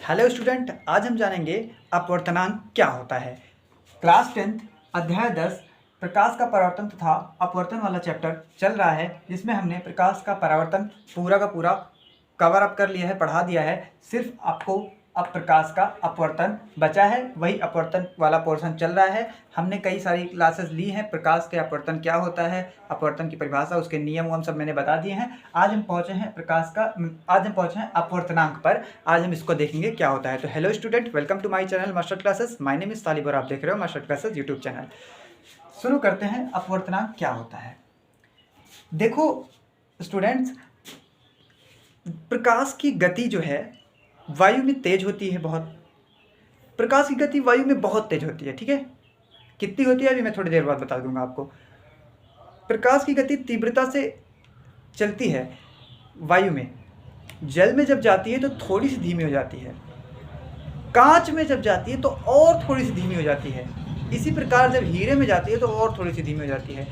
Hello student, आज हम जानेंगे अपवर्तनांक क्या होता है। क्लास 10 अध्याय 10 प्रकाश का परावर्तन तथा अपवर्तन वाला चैप्टर चल रहा है, जिसमें हमने प्रकाश का परावर्तन पूरा का पूरा कवर अप कर लिया है, पढ़ा दिया है। सिर्फ आपको अब प्रकाश का अपवर्तन बचा है, वही अपवर्तन वाला पोर्शन चल रहा है। हमने कई सारी क्लासेस ली हैं, प्रकाश के अपवर्तन क्या होता है, अपवर्तन की परिभाषा, उसके नियम हम सब मैंने बता दिए हैं। आज हम पहुंचे हैं अपवर्तनांक पर। आज हम इसको देखेंगे क्या होता है। तो hello student, welcome to my channel master classes. My name is Talib और आप देख रहे हो मास्टर क्लासेस यूट्यूब चैनल। शुरू करते हैं, अपवर्तनांक क्या होता है। देखो स्टूडेंट्स, प्रकाश की गति जो है वायु में तेज होती है बहुत। प्रकाश की गति वायु में बहुत तेज होती है, ठीक है। कितनी होती है अभी मैं थोड़ी देर बाद बता दूंगा आपको। प्रकाश की गति तीव्रता से चलती है वायु में। जल में जब जाती है तो थोड़ी सी धीमी हो जाती है, कांच में जब जाती है तो और थोड़ी सी धीमी हो जाती है। इसी प्रकार जब हीरे में जाती है तो और थोड़ी सी धीमी हो जाती है।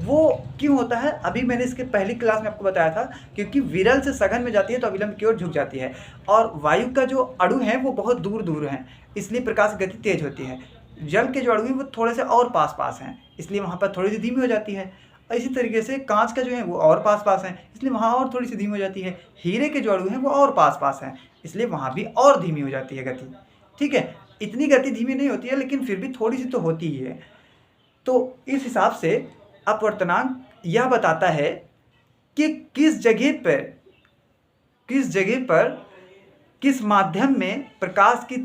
वो क्यों होता है, अभी मैंने इसके पहली क्लास में आपको बताया था। क्योंकि विरल से सघन में जाती है तो अविलंब की ओर झुक जाती है, और वायु का जो अणु है वो बहुत दूर दूर है, इसलिए प्रकाश की गति तेज होती है। जल के जो अणु हैं वो थोड़े से और पास पास हैं, इसलिए वहाँ पर थोड़ी सी धीमी हो जाती है। इसी तरीके से कांच का जो है वो और पास पास है, इसलिए वहाँ और थोड़ी सी धीमी हो जाती है। हीरे के जो अणु हैं वो और पास पास हैं, इसलिए वहाँ भी और धीमी हो जाती है गति, ठीक है। इतनी गति धीमी नहीं होती है, लेकिन फिर भी थोड़ी सी तो होती ही है। तो इस हिसाब से अपवर्तनांक यह बताता है कि किस जगह पर किस माध्यम में प्रकाश की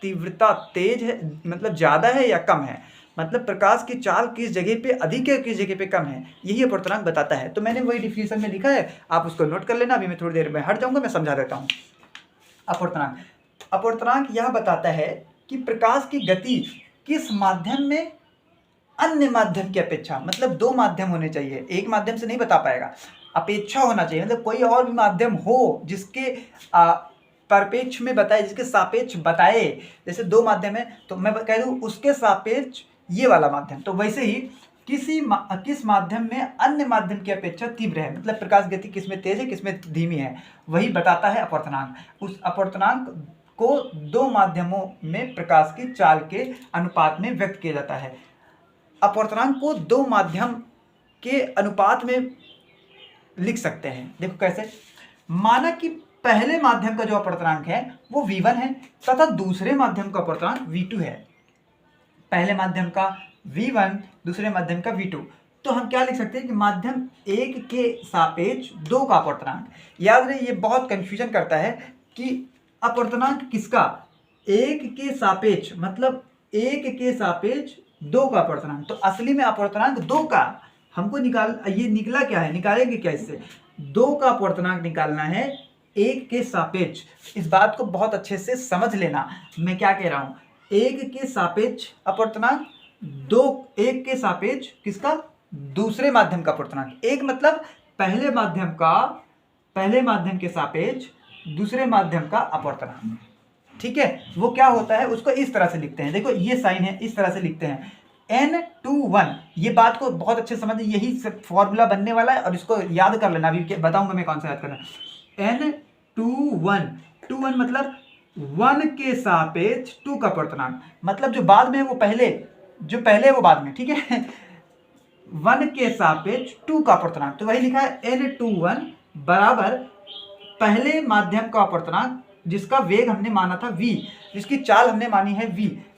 तीव्रता तेज है, मतलब ज़्यादा है या कम है। मतलब प्रकाश की चाल किस जगह पे अधिक है, किस जगह पे कम है, यही अपवर्तनांक बताता है। तो मैंने वही डिफिनीशन में लिखा है, आप उसको नोट कर लेना। अभी मैं थोड़ी देर में हट जाऊंगा, मैं समझा देता हूँ। अपवर्तनांक यह बताता है कि प्रकाश की गति किस माध्यम में अन्य माध्यम की अपेक्षा, मतलब दो माध्यम होने चाहिए, एक माध्यम से नहीं बता पाएगा, अपेक्षा होना चाहिए। मतलब कोई और भी माध्यम हो जिसके परिपेक्ष में बताए, जिसके सापेक्ष बताए। जैसे दो माध्यम है तो मैं कह दूं उसके सापेक्ष ये वाला माध्यम, तो वैसे ही किस माध्यम में अन्य माध्यम की अपेक्षा तीव्र है, मतलब प्रकाश गति किसमें तेज है किसमें धीमी है, वही बताता है अपवर्तनांक। उस अपवर्तनांक को दो माध्यमों में प्रकाश की चाल के अनुपात में व्यक्त किया जाता है। अपवर्तनांक को दो माध्यम के अनुपात में लिख सकते हैं। देखो कैसे, माना कि पहले माध्यम का जो अपवर्तनांक है वो v1 है तथा दूसरे माध्यम का अपवर्तनांक v2 है। पहले माध्यम का v1, दूसरे माध्यम का v2। तो हम क्या लिख सकते हैं कि माध्यम एक के सापेक्ष दो का अपवर्तनांक। याद रहे, ये बहुत कंफ्यूजन करता है कि अपवर्तनांक किसका, एक के सापेक्ष, मतलब एक के सापेक्ष दो का अपवर्तनांक। तो असली में अपवर्तनांक दो का हमको ये निकला क्या है, निकालेंगे क्या इससे, दो का अपवर्तनांक निकालना है एक के सापेक्ष। इस बात को बहुत अच्छे से समझ लेना, मैं क्या कह रहा हूं। एक के सापेक्ष अपवर्तनांक, दो, एक के सापेक्ष किसका, दूसरे माध्यम का अपवर्तनांक। एक मतलब पहले माध्यम के सापेक्ष दूसरे माध्यम का अपवर्तनांक, ठीक है। वो क्या होता है, उसको इस तरह से लिखते हैं। देखो ये साइन है, इस तरह से लिखते हैं n/2 ये बात को बहुत अच्छे से समझिए, यही फॉर्मूला बनने वाला है और इसको याद कर लेना। अभी बताऊंगा मैं कौन सा याद करना। n/2 मतलब 1 के सापेक्ष 2 का अपवर्तनांक, मतलब जो बाद में है वो पहले, जो पहले है वो बाद में, ठीक है। 1 के सापेक्ष 2 का अपवर्तनांक, तो वही लिखा है n/2 बराबर पहले माध्यम का अपवर्तनांक, जिसका वेग हमने माना था v, जिसकी चाल हमने मानी है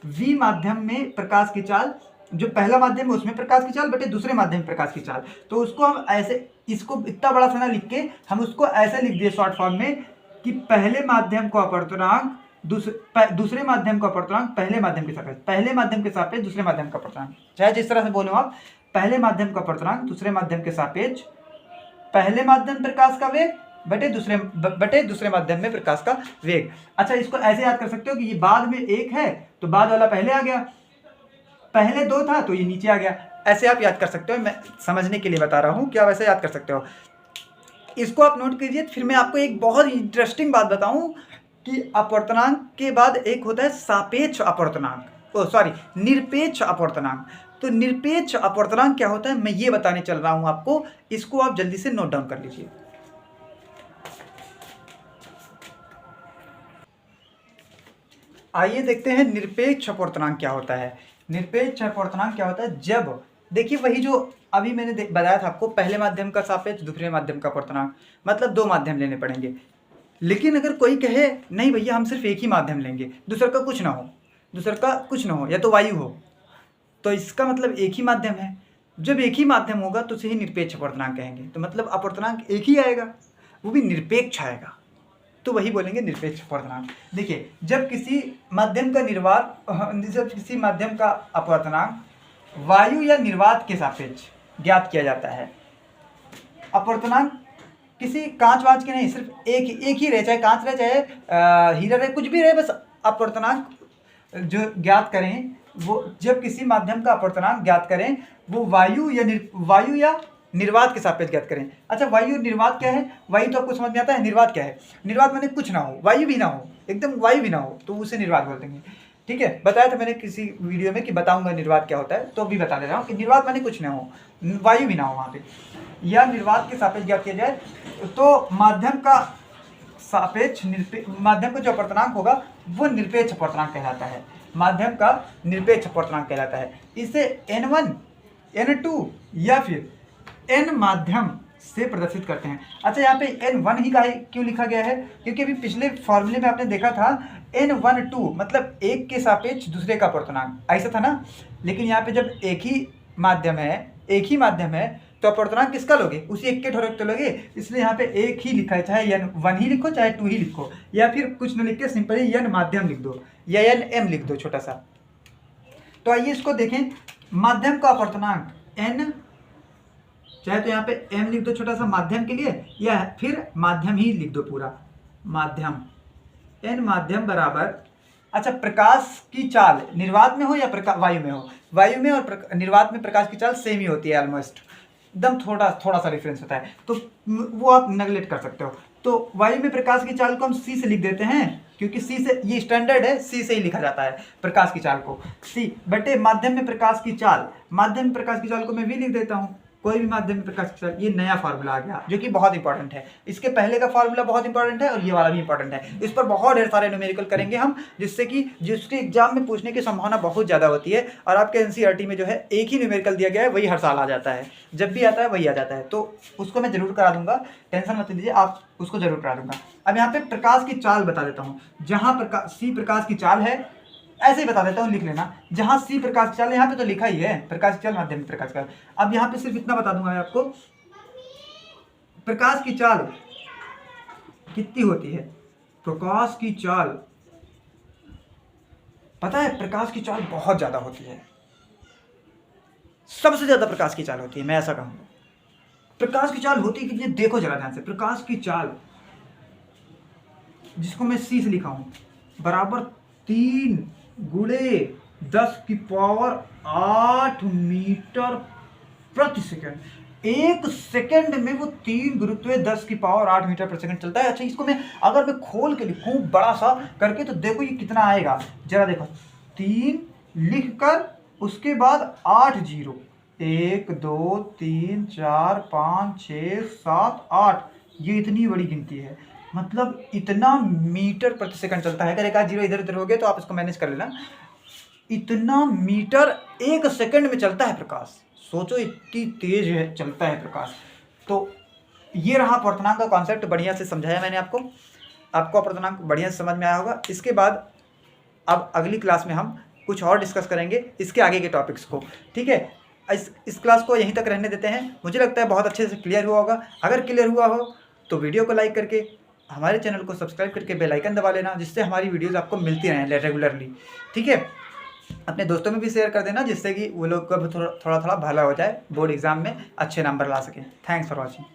v माध्यम में प्रकाश की चाल, जो पहला माध्यम है उसमें प्रकाश की चाल बटे दूसरे माध्यम में प्रकाश की चाल। तो उसको हम ऐसे, इसको इतना बड़ा सा ना लिख के हम उसको ऐसे लिख दिए शॉर्ट फॉर्म में कि पहले माध्यम का अपवर्तनांक दूसरे माध्यम का अपवर्तनांक पहले माध्यम के सापेक्ष, पहले माध्यम के सापेक्ष दूसरे माध्यम का अपवर्तनांक, चाहे जिस तरह से बोलो आप, पहले माध्यम का अपवर्तनांक दूसरे माध्यम के सापेक्ष पहले माध्यम प्रकाश का वेग बटे दूसरे माध्यम में प्रकाश का वेग। अच्छा, इसको ऐसे याद कर सकते हो कि ये बाद में एक है तो बाद वाला पहले आ गया, पहले दो था तो ये नीचे आ गया। ऐसे आप याद कर सकते हो, मैं समझने के लिए बता रहा हूँ कि आप ऐसे याद कर सकते हो। इसको आप नोट कीजिए। फिर मैं आपको एक बहुत इंटरेस्टिंग बात बताऊं कि अपवर्तनांक के बाद एक होता है सापेक्ष अपवर्तनांक, निरपेक्ष अपवर्तनांक। तो निरपेक्ष अपवर्तनांक क्या होता है मैं ये बताने चल रहा हूं आपको, इसको आप जल्दी से नोट डाउन कर लीजिए। आइए देखते हैं निरपेक्ष अपवर्तनांक क्या होता है। निरपेक्ष अपवर्तनांक क्या होता है, जब देखिए वही जो अभी मैंने बताया था आपको, पहले माध्यम का सापेक्ष, दूसरे माध्यम का अपवर्तनांक, मतलब दो माध्यम लेने पड़ेंगे। लेकिन अगर कोई कहे नहीं भैया हम सिर्फ एक ही माध्यम लेंगे, दूसरा का कुछ ना हो, या तो वायु हो, तो इसका मतलब एक ही माध्यम है। जब एक ही माध्यम होगा तो उसे ही निरपेक्ष अपवर्तनांक कहेंगे। तो मतलब अपवर्तनांक एक ही आएगा, वो भी निरपेक्ष आएगा, तो वही बोलेंगे निरपेक्ष अपवर्तनांक। देखिए जब किसी माध्यम का अपवर्तनांक वायु या निर्वात के सापेक्ष ज्ञात किया जाता है। अपवर्तनांक किसी कांच वांच के नहीं, सिर्फ एक ही रहे, चाहे कांच रहे चाहे हीरा रहे, कुछ भी रहे, बस अपवर्तनांक जो ज्ञात करें वो, जब किसी माध्यम का अपवर्तनांक ज्ञात करें वो वायु या निर्वात के सापेक्ष ज्ञात करें। अच्छा वायु निर्वात क्या है, वायु तो आपको समझ में आता है, निर्वात क्या है, निर्वात माने कुछ ना हो, वायु भी ना हो, एकदम वायु भी ना हो, तो उसे निर्वात बोल देंगे। ठीक है, बताया था मैंने किसी वीडियो में कि बताऊंगा निर्वात क्या होता है, तो अभी बता दे रहा हूँ कि निर्वात माने कुछ ना हो, वायु भी ना हो वहाँ पे, या निर्वात के सापेक्ष ज्ञात किया जाए तो माध्यम का सापेक्ष माध्यम का जो अपवर्तनांक होगा वो निरपेक्ष अपवर्तनांक कहलाता है। माध्यम का निरपेक्ष अपवर्तनांक कहलाता है। इसे n1, n2 या फिर n माध्यम से प्रदर्शित करते हैं। अच्छा यहाँ पे n1 ही क्यों लिखा गया है, क्योंकि अभी पिछले फॉर्मूले में आपने देखा था n12 मतलब एक के सापेक्ष दूसरे का अपवर्तनांक, ऐसा था ना। लेकिन यहाँ पे जब एक ही माध्यम है तो अपवर्तनांक किसका लोगे, उसी एक के ठोरक तो लोगे, इसलिए यहाँ पे एक ही लिखा है, चाहे n1 ही लिखो चाहे 2 ही लिखो, या फिर कुछ न लिख के सिंपली n माध्यम लिख दो या nm लिख दो छोटा सा। तो आइए इसको देखें, माध्यम का अपवर्तनांक n, चाहे तो यहाँ पे m लिख दो छोटा सा माध्यम के लिए, या फिर माध्यम ही लिख दो पूरा, माध्यम n माध्यम बराबर, अच्छा प्रकाश की चाल निर्वात में हो या वायु में हो, वायु में और निर्वात में प्रकाश की चाल सेम ही होती है, ऑलमोस्ट एकदम थोड़ा सा डिफरेंस होता है, तो वो आप नेगलेक्ट कर सकते हो। तो वायु में प्रकाश की चाल को हम c से लिख देते हैं, क्योंकि c से ये स्टैंडर्ड है, c से ही लिखा जाता है प्रकाश की चाल को, c बटे माध्यम में प्रकाश की चाल को मैं v लिख देता हूँ। कोई भी माध्यम में प्रकाश की चाल, ये नया फार्मूला आ गया जो कि बहुत इंपॉर्टेंट है। इसके पहले का फार्मूला बहुत इंपॉर्टेंट है और ये वाला भी इंपॉर्टेंट है। इस पर बहुत ढेर सारे न्यूमेरिकल करेंगे हम, जिसके एग्जाम में पूछने की संभावना बहुत ज़्यादा होती है। और आपके एनसीईआरटी में जो है एक ही न्यूमेरिकल दिया गया है, वही हर साल आ जाता है, जब भी आता है वही आ जाता है, तो उसको मैं जरूर करा दूंगा, टेंशन मत लीजिए, आप उसको जरूर करा दूंगा। अब यहाँ पे प्रकाश की चाल बता देता हूँ, जहाँ c प्रकाश की चाल है, ऐसे ही बता देता हूँ, लिख लेना, जहाँ c प्रकाश की चाल, यहाँ पे तो लिखा ही है प्रकाश की चाल, माध्यम में प्रकाश की चाल। अब यहाँ पे सिर्फ इतना बता दूंगा मैं आपको, प्रकाश की चाल कितनी होती है, प्रकाश की चाल पता है, प्रकाश की चाल बहुत ज्यादा होती है, सबसे ज्यादा प्रकाश की चाल होती है, मैं ऐसा कहूँगा। प्रकाश की चाल होती है कितनी, देखो जरा ध्यान से, प्रकाश की चाल जिसको मैं c से लिखा हूं बराबर 3 × 10⁸ मीटर प्रति सेकंड। एक सेकंड में वो 3 गुरुत्व 10⁸ मीटर प्रति सेकंड चलता है। अच्छा इसको अगर मैं खोल के लिखूं बड़ा सा करके, तो देखो ये कितना आएगा, जरा देखो, 3 लिख कर उसके बाद 8 जीरो, 1 2 3 4 5 6 7 8, ये इतनी बड़ी गिनती है, मतलब इतना मीटर प्रति सेकंड चलता है। अगर एक आध जीरो इधर उधर हो गए तो आप इसको मैनेज कर लेना, इतना मीटर एक सेकंड में चलता है प्रकाश, सोचो इतनी तेज है चलता है प्रकाश। तो ये रहा अपवर्तनांक का कॉन्सेप्ट, बढ़िया से समझाया मैंने आपको अपवर्तनांक बढ़िया से समझ में आया होगा। इसके बाद अब अगली क्लास में हम कुछ और डिस्कस करेंगे इसके आगे के टॉपिक्स को, ठीक है। इस क्लास को यहीं तक रहने देते हैं। मुझे लगता है बहुत अच्छे से क्लियर हुआ होगा। अगर क्लियर हुआ हो तो वीडियो को लाइक करके हमारे चैनल को सब्सक्राइब करके बेल आइकन दबा लेना, जिससे हमारी वीडियोस आपको मिलती रहें रेगुलरली, ठीक है। अपने दोस्तों में भी शेयर कर देना, जिससे कि वो लोग का भी थोड़ा थोड़ा भला हो जाए, बोर्ड एग्जाम में अच्छे नंबर ला सकें। Thanks for watching.